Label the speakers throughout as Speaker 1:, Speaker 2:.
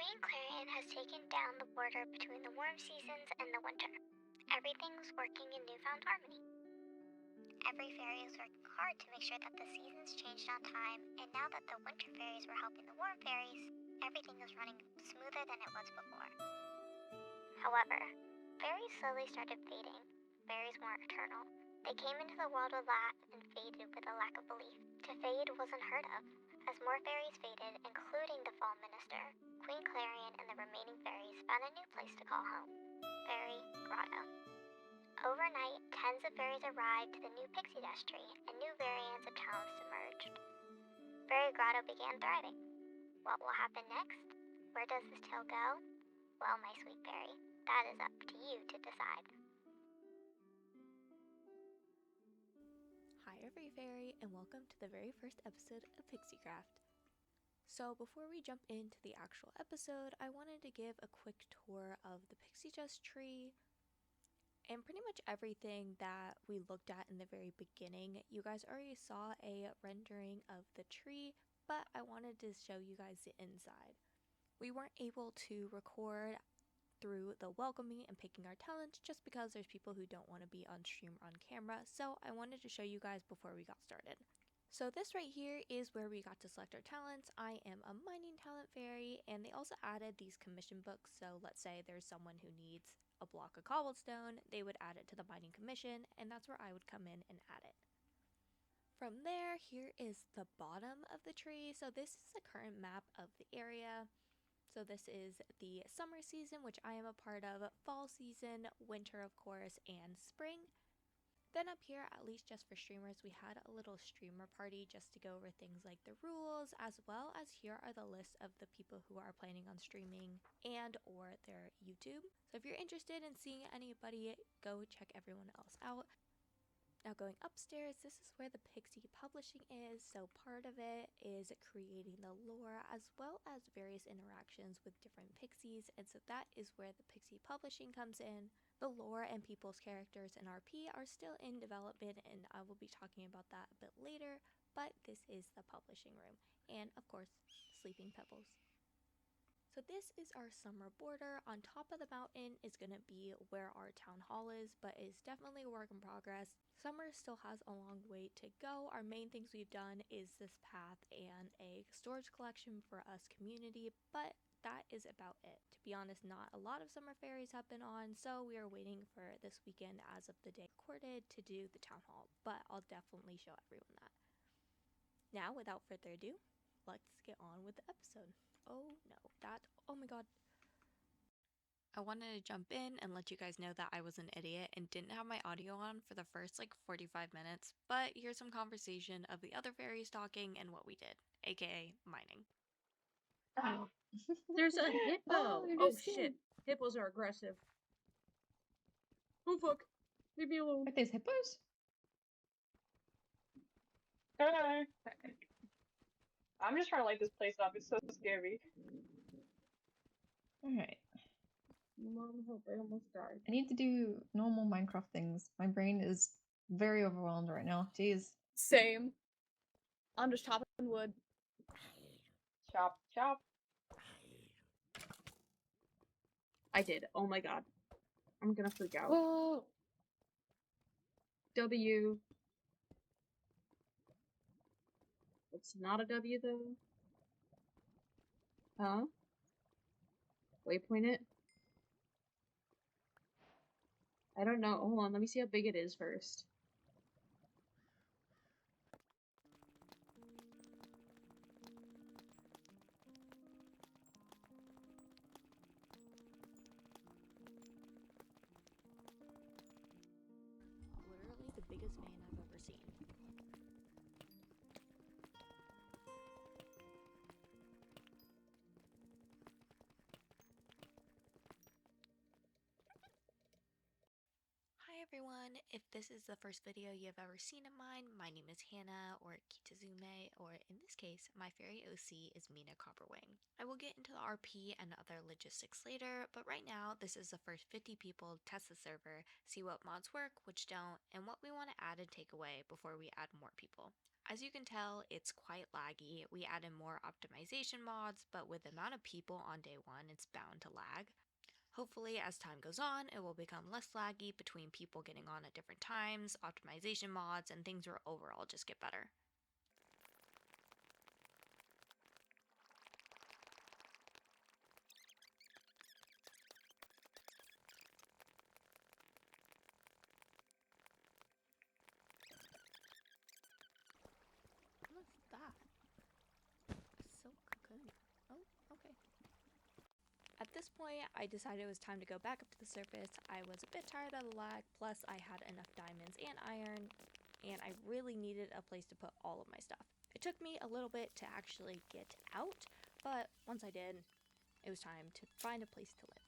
Speaker 1: Queen Clarion has taken down the border between the warm seasons and the winter. Everything's working in newfound harmony. Every fairy is working hard to make sure that the seasons changed on time, and now that the winter fairies were helping the warm fairies, everything is running smoother than it was before. However, fairies slowly started fading. Fairies weren't eternal. They came into the world with laugh and faded with a lack of belief. To fade was unheard of. As more fairies faded, including the Fall Minister, Queen Clarion and the remaining fairies found a new place to call home, Fairy Grotto. Overnight, tens of fairies arrived to the new Pixie Dust tree, and new variants of talents emerged. Fairy Grotto began thriving. What will happen next? Where does this tale go? Well, my sweet fairy, that is up to you to decide.
Speaker 2: Hi every fairy, and welcome to the very first episode of PixieCraft. So before we jump into the actual episode, I wanted to give a quick tour of the Pixie Dust tree and pretty much everything that we looked at in the very beginning. You guys already saw a rendering of the tree, but I wanted to show you guys the inside. We weren't able to record through the welcoming and picking our talents just because there's people who don't want to be on stream or on camera, so I wanted to show you guys before we got started. So this right here is where we got to select our talents. I am a mining talent fairy, and they also added these commission books. So let's say there's someone who needs a block of cobblestone, they would add it to the mining commission, and that's where I would come in and add it. From there, here is the bottom of the tree. So this is the current map of the area. So this is the summer season, which I am a part of, fall season, winter of course, and spring. Then up here, at least just for streamers, we had a little streamer party just to go over things like the rules, as well as here are the lists of the people who are planning on streaming and or their YouTube. So if you're interested in seeing anybody, go check everyone else out. Now going upstairs, this is where the Pixie Publishing is. So part of it is creating the lore as well as various interactions with different pixies, and so that is where the Pixie Publishing comes in. The lore and people's characters in RP are still in development, and I will be talking about that a bit later, but this is the publishing room, and of course, Sleeping Pebbles. So this is our summer border. On top of the mountain is going to be where our town hall is, but it's definitely a work in progress. Summer still has a long way to go. Our main things we've done is this path and a storage collection for us community, but that is about it. To be honest, not a lot of summer fairies have been on, so we are waiting for this weekend as of the day recorded to do the town hall, but I'll definitely show everyone that. Now, without further ado, let's get on with the episode. Oh my god. I wanted to jump in and let you guys know that I was an idiot and didn't have my audio on for the first 45 minutes, but here's some conversation of the other fairies talking and what we did, aka mining.
Speaker 3: Oh. There's a hippo! Oh shit. Hippos are aggressive. Oh fuck. Leave me alone.
Speaker 4: Are these hippos?
Speaker 5: Hi. I'm just trying to light this place up. It's so scary.
Speaker 4: Alright.
Speaker 3: Mom, help, I almost died.
Speaker 4: I need to do normal Minecraft things. My brain is very overwhelmed right now. Jeez.
Speaker 6: Same. I'm just chopping wood.
Speaker 5: Chop, chop.
Speaker 3: I did. Oh my god. I'm gonna freak out.
Speaker 5: Oh.
Speaker 3: W. It's not a W though. Huh? Waypoint it? I don't know. Hold on, let me see how big it is first.
Speaker 2: Literally the biggest fan I've ever seen. Hi everyone, everyone. If this is the first video you have ever seen of mine, my name is Hannah, or Kitazume, or in this case, my fairy OC is Mina Copperwing. I will get into the RP and other logistics later, but right now, this is the first 50 people to test the server, see what mods work, which don't, and what we want to add and take away before we add more people. As you can tell, it's quite laggy. We added more optimization mods, but with the amount of people on day one, it's bound to lag. Hopefully, as time goes on, it will become less laggy between people getting on at different times, optimization mods, and things will overall just get better. What's that? Silk cocoon. Oh, okay. At this point, I decided it was time to go back up to the surface. I was a bit tired of the lag, plus I had enough diamonds and iron, and I really needed a place to put all of my stuff. It took me a little bit to actually get out, but once I did, it was time to find a place to live.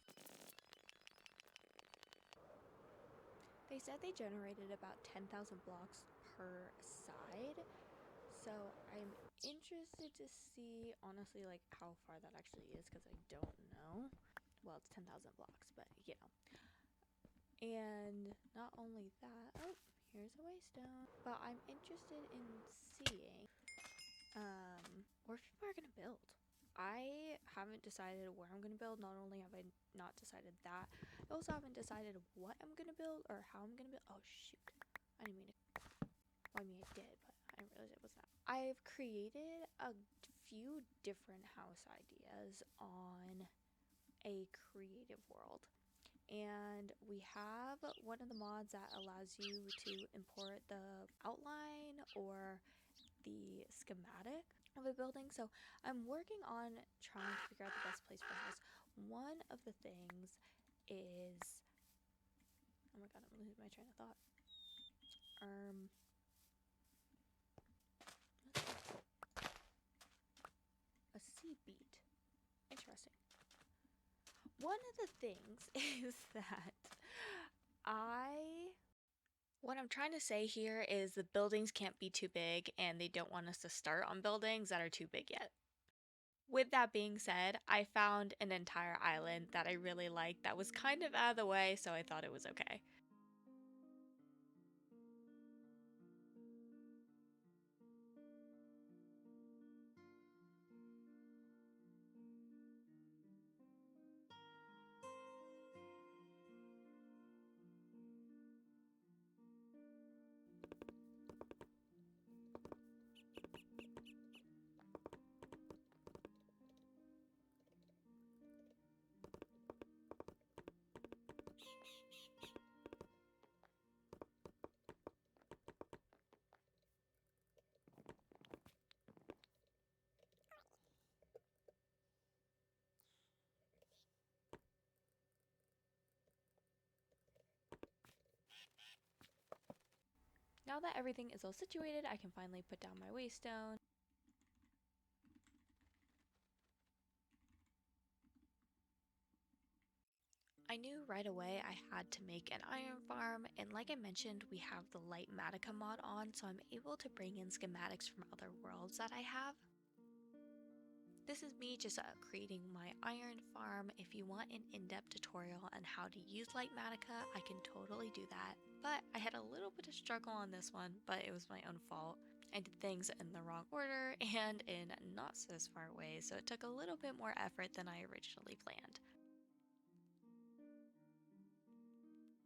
Speaker 2: They said they generated about 10,000 blocks per side, so I'm interested to see, honestly, like how far that actually is, because I don't know. Well, it's 10,000 blocks, but you know. And not only that, oh, here's a waystone. But I'm interested in seeing where people are gonna build. I haven't decided where I'm gonna build. Not only have I not decided that, I also haven't decided what I'm gonna build or how I'm gonna build. Oh shoot, I didn't mean to. Well, I mean I did, but I didn't realize it was that. I've created a few different house ideas on a creative world, and we have one of the mods that allows you to import the outline or the schematic of a building. So I'm working on trying to figure out the best place for a house. One of the things is, oh my god, I'm losing my train of thought. A sea beat. Interesting. One of the things is that what I'm trying to say here is the buildings can't be too big, and they don't want us to start on buildings that are too big yet. With that being said, I found an entire island that I really liked that was kind of out of the way, so I thought it was okay. Now that everything is all situated, I can finally put down my waystone. I knew right away I had to make an iron farm, and like I mentioned, we have the light Matica mod on, so I'm able to bring in schematics from other worlds that I have. This is me just creating my iron farm. If you want an in-depth tutorial on how to use light Matica, I can totally do that. But I had a little bit of struggle on this one, but it was my own fault. I did things in the wrong order and in not so smart ways, so it took a little bit more effort than I originally planned.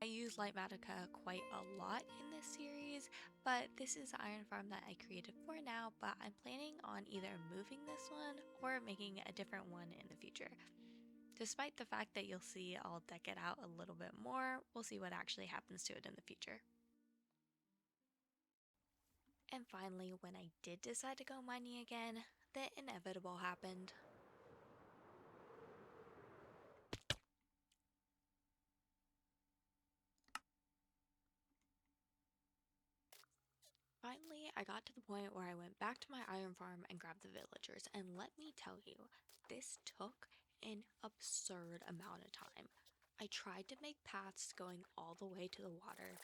Speaker 2: I use Light Matica quite a lot in this series, but this is the iron farm that I created for now, but I'm planning on either moving this one or making a different one in the future. Despite the fact that you'll see I'll deck it out a little bit more, we'll see what actually happens to it in the future. And finally, when I did decide to go mining again, the inevitable happened. Finally, I got to the point where I went back to my iron farm and grabbed the villagers, and let me tell you, this took an absurd amount of time. I tried to make paths going all the way to the water,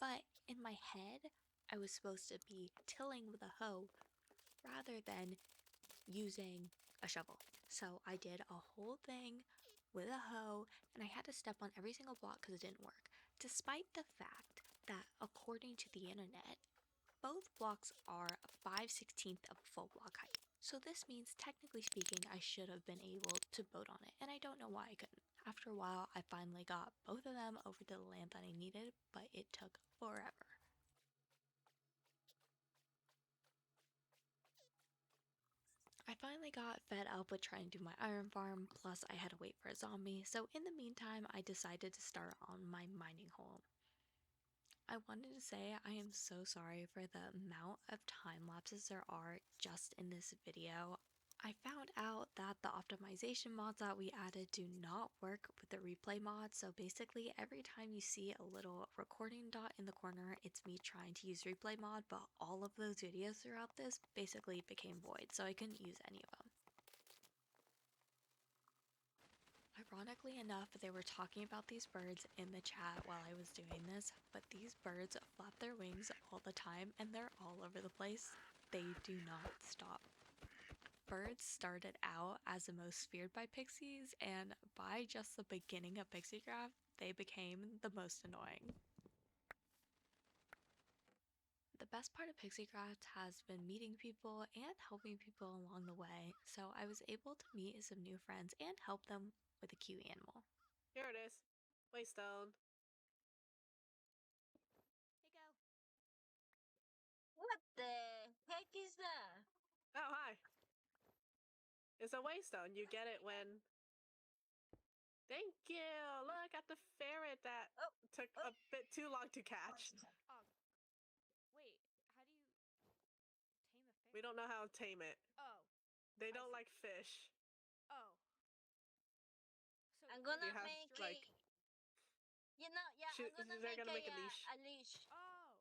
Speaker 2: But in my head, I was supposed to be tilling with a hoe rather than using a shovel. So I did a whole thing with a hoe, and I had to step on every single block because it didn't work. Despite the fact that, according to the internet, both blocks are 5/16 of a full block height. So this means, technically speaking, I should have been able to boat on it, and I don't know why I couldn't. After a while, I finally got both of them over to the land that I needed, but it took forever. I finally got fed up with trying to do my iron farm, plus I had to wait for a zombie, so in the meantime, I decided to start on my mining hole. I wanted to say I am so sorry for the amount of time lapses there are just in this video. I found out that the optimization mods that we added do not work with the replay mod, so basically every time you see a little recording dot in the corner, it's me trying to use replay mod, but all of those videos throughout this basically became void, so I couldn't use any of them. Ironically enough, they were talking about these birds in the chat while I was doing this, but these birds flap their wings all the time and they're all over the place. They do not stop. Birds started out as the most feared by pixies, and by just the beginning of PixieCraft, they became the most annoying. The best part of PixieCraft has been meeting people and helping people along the way, so I was able to meet some new friends and help them with a cute animal.
Speaker 7: Here it is. Waystone.
Speaker 2: Hey, go.
Speaker 8: What the heck is that?
Speaker 7: Oh, hi. It's a waystone. You get it when... Thank you! Look at the ferret that took a bit too long to catch.
Speaker 2: Wait, how do you tame a fish?
Speaker 7: We don't know how to tame it.
Speaker 2: Oh.
Speaker 7: They don't like fish.
Speaker 2: Oh. So
Speaker 8: I'm gonna
Speaker 7: have,
Speaker 8: make
Speaker 7: like...
Speaker 8: I'm gonna
Speaker 7: they're
Speaker 8: make
Speaker 7: gonna make a leash.
Speaker 8: a leash.
Speaker 2: Oh.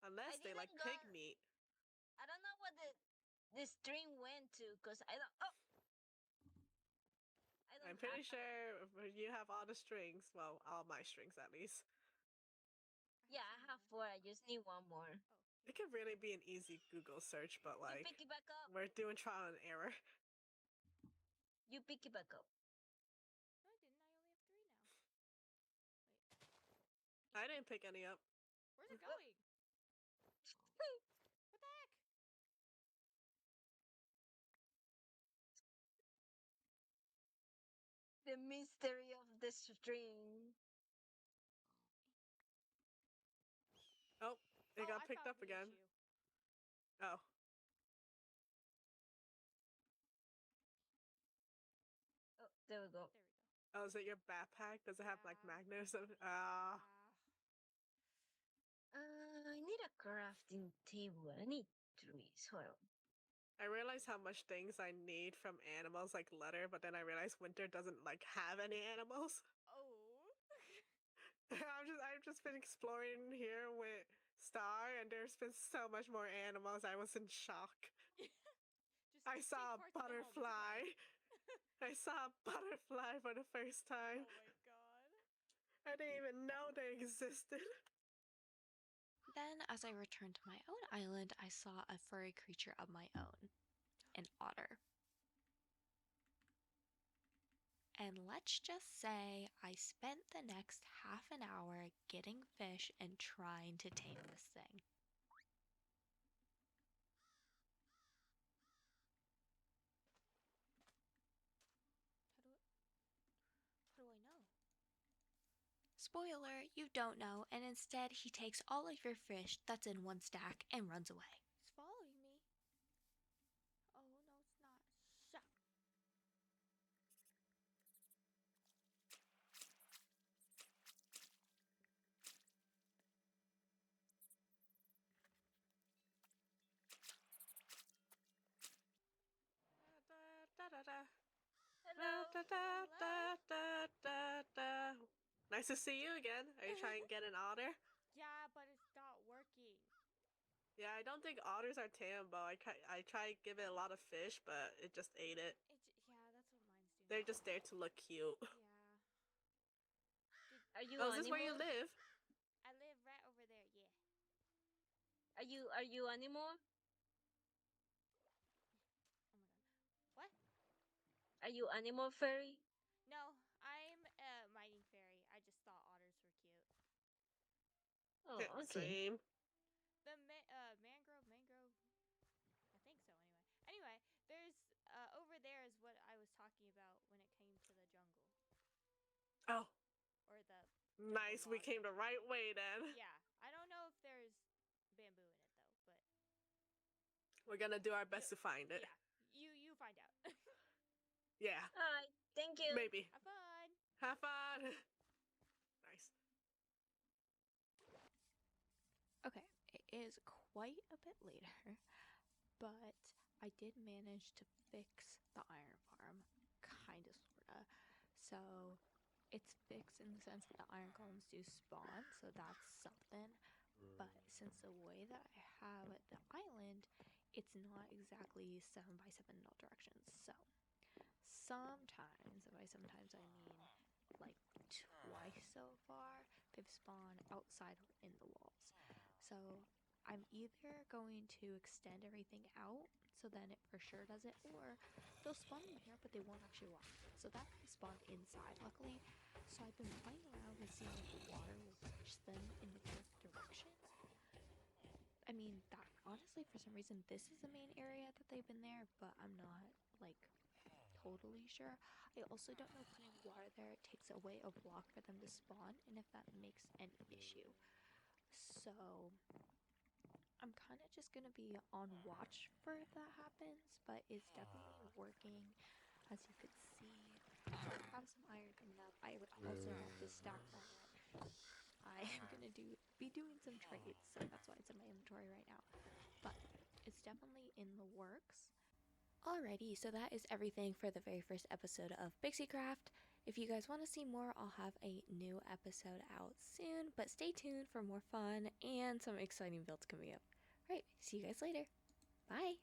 Speaker 7: Unless they like pig meat.
Speaker 8: I don't know what the string went to, cause I don't. Oh.
Speaker 7: I'm pretty sure you have all the strings. Well, all my strings at least.
Speaker 8: Yeah, I have 4. I just need 1 more.
Speaker 7: It could really be an easy Google search, but like...
Speaker 8: You pick it back up.
Speaker 7: We're doing trial and error.
Speaker 8: You pick it back up.
Speaker 2: No, I didn't. I only have 3 now. Wait.
Speaker 7: I didn't pick any up.
Speaker 2: Where's it going? What the heck?
Speaker 8: The mystery of the string.
Speaker 7: Oh, it got picked up again. Oh.
Speaker 8: Oh, there we go.
Speaker 7: Oh, is it your backpack? Does it have like magnets?
Speaker 8: I need a crafting table. I need 3. Hold on.
Speaker 7: I realize how much things I need from animals like leather, but then I realize winter doesn't like have any animals.
Speaker 2: Oh.
Speaker 7: I've just been exploring here with Star, and there's been so much more animals. I was in shock. I saw a butterfly. I saw a butterfly for the first time.
Speaker 2: Oh my god.
Speaker 7: I didn't even know they existed.
Speaker 2: Then, as I returned to my own island, I saw a furry creature of my own, an otter. And let's just say I spent the next half an hour getting fish and trying to tame this thing. How do I know? Spoiler, you don't know, and instead he takes all of your fish that's in one stack and runs away. He's following me. Oh, no, it's not. Shut.
Speaker 7: Nice to see you again. Are you trying to get an otter?
Speaker 2: Yeah, but it's not working.
Speaker 7: Yeah, I don't think otters are tameable. I tried to give it a lot of fish, but it just ate it.
Speaker 2: Yeah, that's what mine's doing.
Speaker 7: They're just there to look cute.
Speaker 2: Yeah.
Speaker 8: Are you
Speaker 7: Oh, is this where you live?
Speaker 8: Are you animal?
Speaker 2: Oh my god. What?
Speaker 8: Are you animal fairy?
Speaker 2: No, I'm a mining fairy. I just thought otters were cute.
Speaker 8: Oh, okay.
Speaker 7: Same.
Speaker 2: The mangrove. I think so. Anyway, there's over there is what I was talking about when it came to the jungle
Speaker 7: Oh,
Speaker 2: or the
Speaker 7: nice. We
Speaker 2: log
Speaker 7: came the
Speaker 2: jungle.
Speaker 7: right way then.
Speaker 2: Yeah, I don't know if there's bamboo in it though, but
Speaker 7: We're gonna do our best to find it.
Speaker 2: yeah, you find out.
Speaker 7: Yeah.
Speaker 8: Alright, thank you.
Speaker 7: Maybe.
Speaker 2: Have fun.
Speaker 7: Have fun. Nice.
Speaker 2: Okay, it is quite a bit later, but I did manage to fix the iron farm, kinda sorta. So it's fixed in the sense that the iron golems do spawn, so that's something. But since the way that I have the island, it's not exactly 7x7 in all directions. So sometimes, and by sometimes I mean like twice so far, they've spawned outside or in the walls. So I'm either going to extend everything out so then it for sure does it, or they'll spawn in here but they won't actually walk. So that they spawn inside luckily. So I've been playing around with seeing if the water will push them in the correct direction. I mean, that honestly, for some reason, this is the main area that they've been there, but I'm not like totally sure. I also don't know if putting water there it takes away a block for them to spawn, and if that makes any issue. So I'm kind of just gonna be on watch for if that happens, but it's definitely working. As you could see, I have some iron coming up. I would also have to stack more. I am gonna be doing some trades, so that's why it's in my inventory right now. But it's definitely in the works. Alrighty, so that is everything for the very first episode of PixieCraft. If you guys want to see more, I'll have a new episode out soon, but stay tuned for more fun and some exciting builds coming up. Alright, see you guys later. Bye!